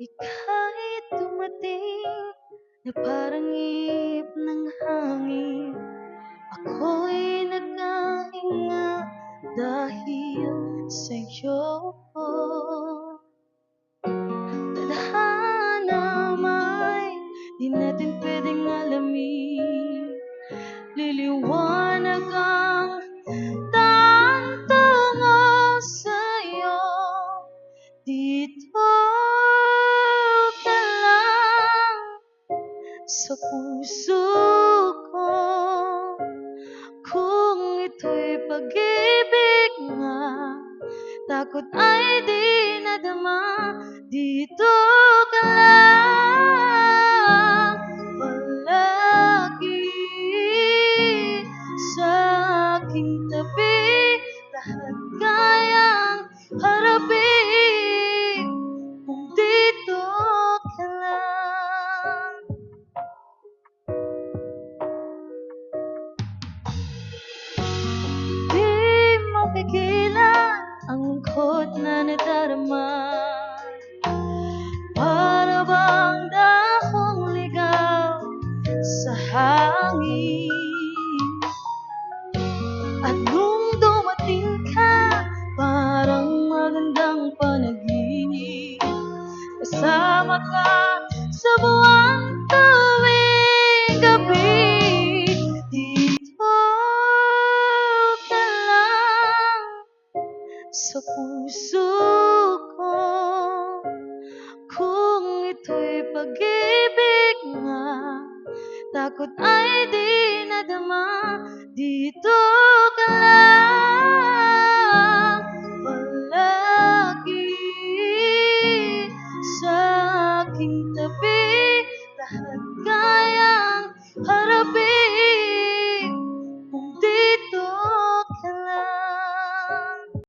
Ika'y dumating na parang ihip ng hangin. Ako'y nagkahinga dahil sa'yo. Tadhana may di natin pwedeng alamin. Liliwanag ang daan tungo sa'yo. Dito ka lang sa puso ko. Kung ito'y pag-ibig nga, takot ay di nadama. Dito ka lang palagi sa aking tabi. Lahat kayang harapin kung dito ka lang. Di mo pigilan ang lungkot na nadarama. Para bang dahong ligaw sa hangin. At nung dumating ka, parang magandang panaginip. Kasama ka sa buwan tuwing gabi. Dito ka lang sa puso ko. Kung ito'y pag-ibig nga, takot ay di